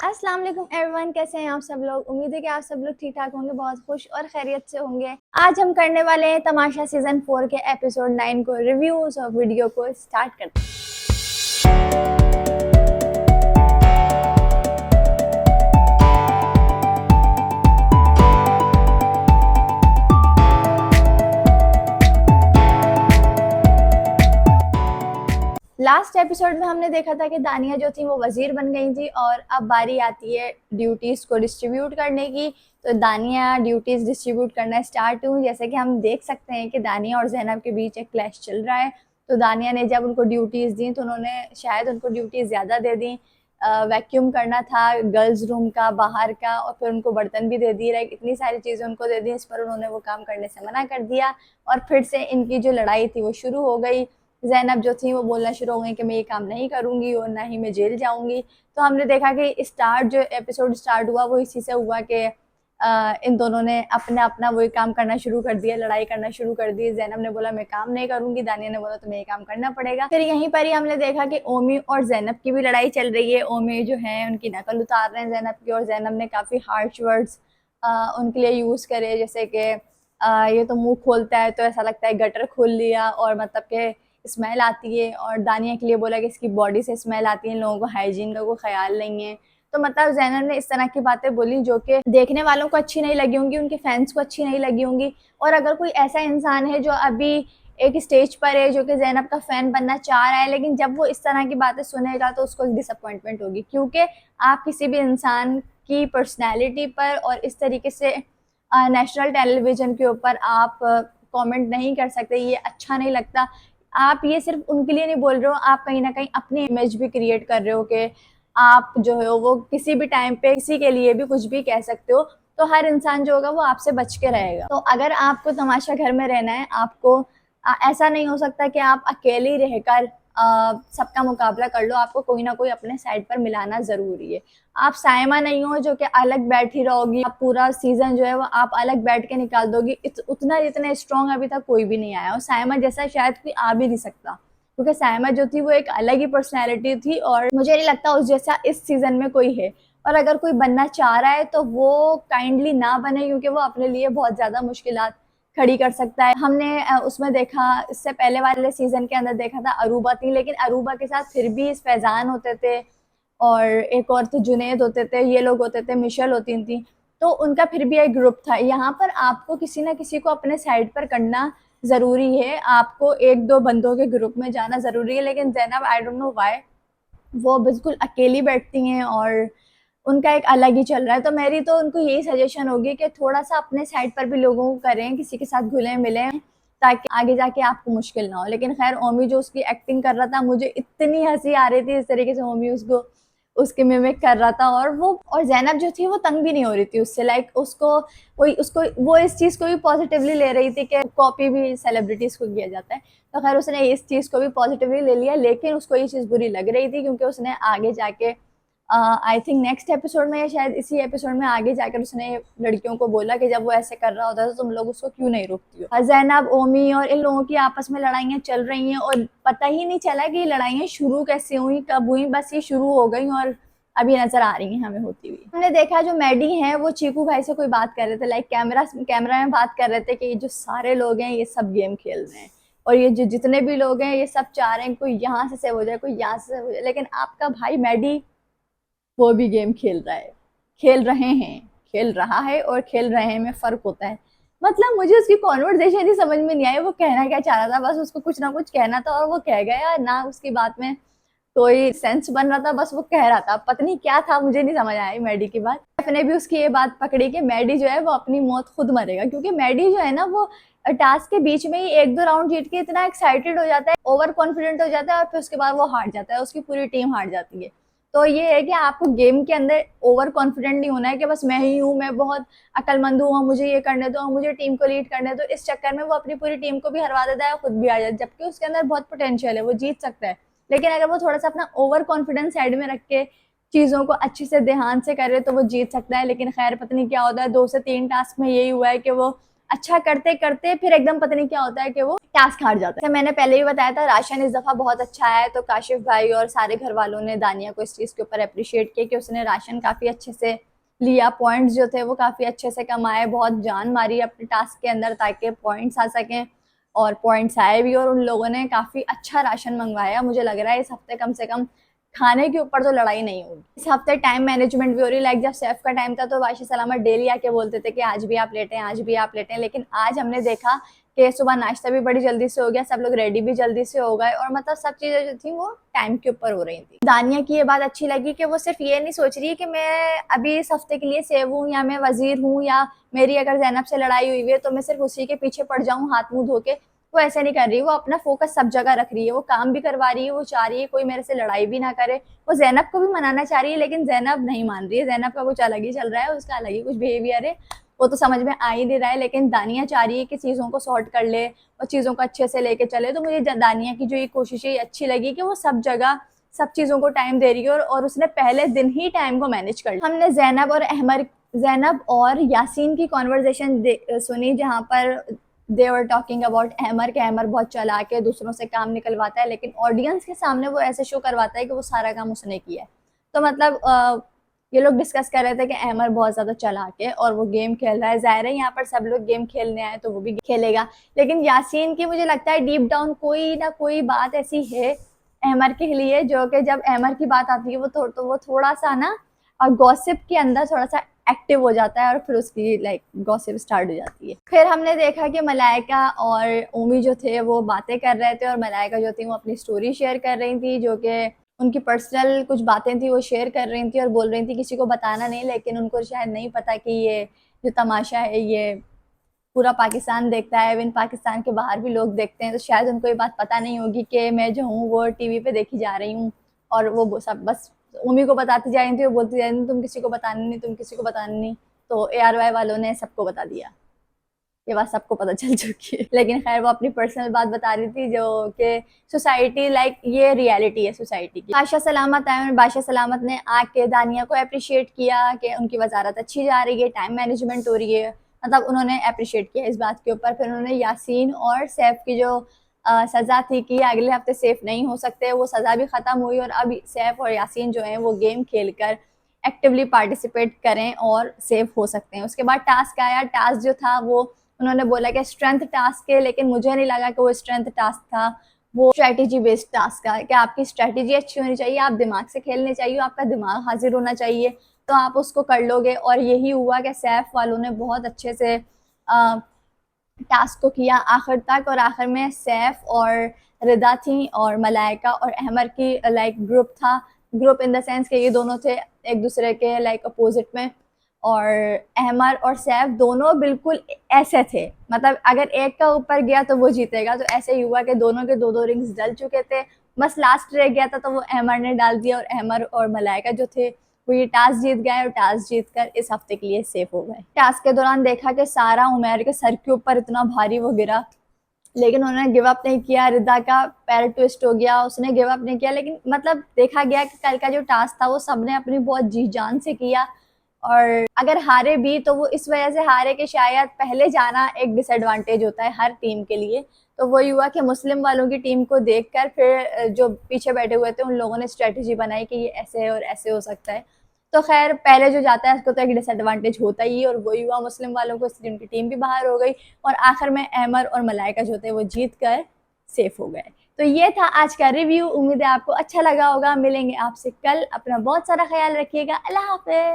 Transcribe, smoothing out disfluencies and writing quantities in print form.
अस्सलाम वालेकुम एवरीवन, कैसे हैं आप सब लोग। उम्मीद है कि आप सब लोग ठीक ठाक होंगे, बहुत खुश और खैरियत से होंगे। आज हम करने वाले हैं तमाशा सीजन 4 के एपिसोड 9 को रिव्यूज और वीडियो को स्टार्ट करते हैं। लास्ट एपिसोड में हमने देखा था कि दानिया जो थी वो वजीर बन गई थी और अब बारी आती है ड्यूटीज़ को डिस्ट्रीब्यूट करने की। तो दानिया ड्यूटीज़ डिस्ट्रीब्यूट करना स्टार्ट हुई। जैसे कि हम देख सकते हैं कि दानिया और जैनब के बीच एक क्लैश चल रहा है। तो दानिया ने जब उनको ड्यूटीज़ दी तो उन्होंने शायद उनको ड्यूटीज़ ज़्यादा दे दी। वैक्यूम करना था गर्ल्स रूम का, बाहर का, और फिर उनको बर्तन भी दे दिए। इतनी सारी चीज़ें उनको दे दी, इस पर उन्होंने वो काम करने से मना कर दिया और फिर से इनकी जो लड़ाई थी वो शुरू हो गई। ज़ैनब जो थी वो बोलना शुरू हो गई कि मैं ये काम नहीं करूँगी और ना ही मैं जेल जाऊँगी। तो हमने देखा कि जो एपिसोड स्टार्ट हुआ वो इसी से हुआ कि इन दोनों ने अपना अपना वही काम करना शुरू कर दिया, लड़ाई करना शुरू कर दी। ज़ैनब ने बोला मैं काम नहीं करूँगी, दानिया ने बोला तुम्हें ये काम करना पड़ेगा। फिर यहीं पर ही हमने देखा कि ओमी और ज़ैनब की भी लड़ाई चल रही है। ओमी जो है उनकी नकल उतार रहे हैं ज़ैनब की, और ज़ैनब ने काफ़ी हार्श वर्ड्स उनके लिए यूज़ करे, जैसे कि ये तो मुँह खोलता है तो ऐसा लगता है गटर खोल लिया, और मतलब कि स्मेल आती है। और दानिया के लिए बोला कि इसकी बॉडी से स्मेल आती है, इन लोगों को हाइजीन का कोई ख्याल नहीं है। तो मतलब ज़ैनब ने इस तरह की बातें बोली जो कि देखने वालों को अच्छी नहीं लगी होंगी, उनके फैंस को अच्छी नहीं लगी होंगी। और अगर कोई ऐसा इंसान है जो अभी एक स्टेज पर है जो कि ज़ैनब का फ़ैन बनना चाह रहा है, लेकिन जब वो इस तरह की बातें सुनेगा तो उसको डिसअपॉइंटमेंट होगी, क्योंकि आप किसी भी इंसान की पर्सनैलिटी पर और इस तरीके से नेशनल टेलीविज़न के ऊपर आप कमेंट नहीं कर सकते। ये अच्छा नहीं लगता। आप ये सिर्फ उनके लिए नहीं बोल रहे हो, आप कहीं ना कहीं अपनी इमेज भी क्रिएट कर रहे हो कि आप जो है वो किसी भी टाइम पे किसी के लिए भी कुछ भी कह सकते हो। तो हर इंसान जो होगा वो आपसे बच के रहेगा। तो अगर आपको तमाशा घर में रहना है, आपको ऐसा नहीं हो सकता कि आप अकेले रहकर सबका मुकाबला कर लो। आपको कोई ना कोई अपने साइड पर मिलाना ज़रूरी है। आप साइमा नहीं हो जो कि अलग बैठी रहोगी, आप पूरा सीजन जो है वो आप अलग बैठ के निकाल दोगी। उतना जितना स्ट्रॉन्ग अभी तक कोई भी नहीं आया, और साइमा जैसा शायद कोई आ भी नहीं सकता, क्योंकि साइमा जो थी वो एक अलग ही पर्सनैलिटी थी, और मुझे नहीं लगता उस जैसा इस सीजन में कोई है। और अगर कोई बनना चाह रहा है तो वो काइंडली ना बने, क्योंकि वो अपने लिए बहुत ज़्यादा मुश्किलात खड़ी कर सकता है। हमने उसमें देखा, इससे पहले वाले सीजन के अंदर देखा था अरूबा थी, लेकिन अरूबा के साथ फिर भी फैजान होते थे और एक और थे जुनैद होते थे, ये लोग होते थे, मिशेल होती थी। तो उनका फिर भी एक ग्रुप था। यहाँ पर आपको किसी ना किसी को अपने साइड पर करना ज़रूरी है, आपको एक दो बंदों के ग्रुप में जाना ज़रूरी है। लेकिन Zainab I don't know why वो बिल्कुल अकेली बैठती हैं और उनका एक अलग ही चल रहा है। तो मेरी तो उनको यही सजेशन होगी कि थोड़ा सा अपने साइड पर भी लोगों को करें, किसी के साथ घुले मिलें, ताकि आगे जाके आपको मुश्किल ना हो। लेकिन खैर ओमी जो उसकी एक्टिंग कर रहा था, मुझे इतनी हंसी आ रही थी इस तरीके से ओमी उसको उसके मिमिक कर रहा था। और ज़ैनब जो थी वो तंग भी नहीं हो रही थी उससे, उसको वो इस चीज़ को भी पॉजिटिवली ले रही थी कि कॉपी भी सेलिब्रिटीज़ को किया जाता है। तो खैर उसने इस चीज़ को भी पॉजिटिवली ले लिया, लेकिन उसको ये चीज़ बुरी लग रही थी, क्योंकि उसने आगे जाके आई थिंक नेक्स्ट एपिसोड में या शायद इसी एपिसोड में आगे जाकर उसने लड़कियों को बोला कि जब वो ऐसे कर रहा होता है तो तुम लोग उसको क्यों नहीं रोकती हो। ज़ैनब, ओमी और इन लोगों की आपस में लड़ाइयाँ चल रही हैं और पता ही नहीं चला कि ये लड़ाइयाँ शुरू कैसे हुई, कब हुई, बस ये शुरू हो गई और अभी नजर आ रही हैं हमें होती हुई। हमने देखा जो मैडी हैं वो चीकू भाई से कोई बात कर रहे थे, लाइक कैमरा में बात कर रहे थे कि ये जो सारे लोग हैं ये सब गेम खेल रहे हैं, और ये जो जितने भी लोग हैं ये सब चाह रहे हैं कोई यहाँ से सेव हो जाए, कोई यहाँ से सेव हो जाए। लेकिन आपका भाई मैडी वो भी गेम खेल रहा है, खेल रहे हैं, खेल रहा है और खेल रहे हैं में फ़र्क होता है। मतलब मुझे उसकी कॉन्वर्सेशन ही समझ में नहीं आई, वो कहना क्या चाह रहा था। बस उसको कुछ ना कुछ कहना था और वो कह गया, ना उसकी बात में कोई सेंस बन रहा था, बस वो कह रहा था। पता नहीं क्या था, मुझे नहीं समझ आया मैडी की बात। ने भी उसकी ये बात पकड़ी कि मैडी जो है वो अपनी मौत खुद मरेगा, क्योंकि मैडी जो है ना वो टास्क के बीच में ही एक दो राउंड जीत के इतना एक्साइटेड हो जाता है, ओवर कॉन्फिडेंट हो जाता है, और फिर उसके बाद वो हार जाता है, उसकी पूरी टीम हार जाती है। तो ये है कि आपको गेम के अंदर ओवर कॉन्फिडेंट नहीं होना है कि बस मैं ही हूँ, मैं बहुत अक्लमंद हूँ, मुझे ये करने दो, मुझे टीम को लीड करने दो। इस चक्कर में वो अपनी पूरी टीम को भी हरवा देता है, खुद भी आ जाता है, जबकि उसके अंदर बहुत पोटेंशियल है, वो जीत सकता है। लेकिन अगर वो थोड़ा सा अपना ओवर कॉन्फिडेंस साइड में रख के चीज़ों को अच्छे से ध्यान से करे तो वो जीत सकता है। लेकिन खैर पता नहीं क्या होता है, 2 से 3 टास्क में यही हुआ है कि वो अच्छा करते करते फिर एकदम पता नहीं क्या होता है कि वो टास्क हार जाता है। मैंने पहले भी बताया था राशन इस दफा बहुत अच्छा है, तो काशिफ भाई और सारे घर वालों ने दानिया को इस चीज के ऊपर अप्रिशिएट किया कि उसने राशन काफी अच्छे से लिया, पॉइंट्स जो थे वो काफी अच्छे से कमाए, बहुत जान मारी अपने टास्क के अंदर ताकि पॉइंट्स आ सकें, और पॉइंट्स आए भी और उन लोगों ने काफी अच्छा राशन मंगवाया। मुझे लग रहा है इस हफ्ते कम से कम खाने के ऊपर तो लड़ाई नहीं होगी। इस हफ्ते टाइम मैनेजमेंट भी हो रही है। लाइक जब सेफ का टाइम था तो बादशाह सलामत डेली आके बोलते थे कि आज भी आप लेटे हैं, आज भी आप लेटे हैं, लेकिन आज हमने देखा कि सुबह नाश्ता भी बड़ी जल्दी से हो गया, सब लोग रेडी भी जल्दी से हो गए, और मतलब सब चीजें जो थी वो टाइम के ऊपर हो रही थी। दानिया की ये बात अच्छी लगी कि वो सिर्फ ये नहीं सोच रही कि मैं अभी इस हफ्ते के लिए सेव हूँ या मैं वजीर हूँ या मेरी अगर जैनब से लड़ाई हुई है तो मैं सिर्फ उसी के पीछे पड़ जाऊँ हाथ मुंह धो के। वो ऐसा नहीं कर रही, वो अपना फोकस सब जगह रख रही है, वो काम भी करवा रही है, वो चाह रही है कोई मेरे से लड़ाई भी ना करे। वो जैनब को भी मनाना चाह रही है लेकिन जैनब नहीं मान रही है, जैनब का कुछ अलग ही चल रहा है, उसका अलग ही कुछ बिहेवियर है, वो तो समझ में आ ही नहीं रहा है। लेकिन दानिया चाह रही है कि चीज़ों को सॉर्ट कर ले और चीज़ों को अच्छे से लेके चले। तो मुझे दानिया की जो ये कोशिश है ये अच्छी लगी कि वो सब जगह सब चीज़ों को टाइम दे रही है, और उसने पहले दिन ही टाइम को मैनेज कर लिया। हमने जैनब और यासीन की कॉन्वर्जेशन सुनी, जहाँ पर दे वर टॉकिंग अबाउट अहमर, के अहमर बहुत चला के दूसरों से काम निकलवाता है, लेकिन ऑडियंस के सामने वो ऐसे शो करवाता है कि वो सारा काम उसने किया है। तो मतलब ये लोग डिस्कस कर रहे थे कि अहमर बहुत ज्यादा चलाक है और वो गेम खेल रहा है। जाहिर है यहाँ पर सब लोग गेम खेलने आए तो वो भी खेलेगा, लेकिन यासीन की मुझे लगता है डीप डाउन कोई ना कोई बात ऐसी है अहमर के लिए जो कि जब अहमर की बात आती है वो थोड़ा सा ना और गॉसिप के अंदर थोड़ा सा एक्टिव हो जाता है और फिर उसकी लाइक गॉसिप स्टार्ट हो जाती है। फिर हमने देखा कि मलाइका और उमी जो थे वो बातें कर रहे थे और मलाइका जो थी वो अपनी स्टोरी शेयर कर रही थी, जो कि उनकी पर्सनल कुछ बातें थी वो शेयर कर रही थी और बोल रही थी किसी को बताना नहीं, लेकिन उनको शायद नहीं पता कि ये जो तमाशा है ये पूरा पाकिस्तान देखता है, इवन पाकिस्तान के बाहर भी लोग देखते हैं, तो शायद उनको ये बात पता नहीं होगी कि मैं जो हूँ वो टीवी पे देखी जा रही हूँ। और वो सब बस उम्मी को बताती जा रही थी, वो बोलती जा रही थी तुम किसी को बताना नहीं, तुम किसी को बताना नहीं। तो ARY वालों ने सबको बता दिया, ये बात सबको पता चल चुकी है। लेकिन खैर वो अपनी पर्सनल बात बता रही थी जो कि सोसाइटी लाइक ये रियलिटी है सोसाइटी की। बादशाह सलामत आए और बादशाह सलामत ने आके दानिया को अप्रिशिएट किया कि उनकी वजारत अच्छी जा रही है, टाइम मैनेजमेंट हो रही है, मतलब उन्होंने अप्रिशिएट किया इस बात के ऊपर। फिर उन्होंने यासीन और सैफ की जो सज़ा थी कि अगले हफ्ते सेफ नहीं हो सकते, वो सज़ा भी ख़त्म हुई और अब सैफ और यासीन जो हैं वो गेम खेल कर एक्टिवली पार्टिसिपेट करें और सेफ हो सकते हैं। उसके बाद टास्क आया, टास्क जो था वो उन्होंने बोला कि स्ट्रेंथ टास्क है, लेकिन मुझे नहीं लगा कि वो स्ट्रेंथ टास्क था, वो स्ट्रेटेजी बेस्ड टास्क था कि आपकी स्ट्रेटेजी अच्छी होनी चाहिए, आप दिमाग से खेलने चाहिए, आपका दिमाग हाजिर होना चाहिए, तो आप उसको कर लोगे। और यही हुआ कि सैफ वालों ने बहुत अच्छे से टास्क को किया आखिर तक, और आखिर में सैफ और रिदा थी और मलाइका और अहमर की लाइक ग्रुप था, ग्रुप इन द सेंस कि ये दोनों थे एक दूसरे के लाइक अपोजिट में, और अहमर और सैफ दोनों बिल्कुल ऐसे थे, मतलब अगर एक का ऊपर गया तो वो जीतेगा, तो ऐसे ही हुआ कि दोनों के दो दो रिंग्स डल चुके थे, बस लास्ट रह गया था तो वो अहमर ने डाल दिया, और अहमर और मलाइका जो थे वो ये टास्क जीत गए और टास्क जीत कर इस हफ्ते के लिए सेफ हो गए। टास्क के दौरान देखा कि सारा उमैर के सर के ऊपर इतना भारी वो गिरा, लेकिन उन्होंने गिव अप नहीं किया। रिदा का पैर ट्विस्ट हो गया, उसने गिव अप नहीं किया, लेकिन मतलब देखा गया कि कल का जो टास्क था वो सबने अपनी बहुत जी जान से किया, और अगर हारे भी तो वो इस वजह से हारे कि शायद पहले जाना एक डिसएडवांटेज होता है हर टीम के लिए। तो वही हुआ कि मुस्लिम वालों की टीम को देखकर फिर जो पीछे बैठे हुए थे उन लोगों ने स्ट्रेटजी बनाई कि ये ऐसे है और ऐसे हो सकता है। तो खैर पहले जो जाता है उसको तो एक डिसएडवांटेज होता ही है, और वही हुआ मुस्लिम वालों को, इसलिए उनकी टीम भी बाहर हो गई और आखिर में अहमर और मलाइका जो थे वो जीत कर सेफ हो गए। तो ये था आज का रिव्यू, उम्मीद है आपको अच्छा लगा होगा। मिलेंगे आपसे कल, अपना बहुत सारा ख्याल रखिएगा, अल्लाह हाफिज।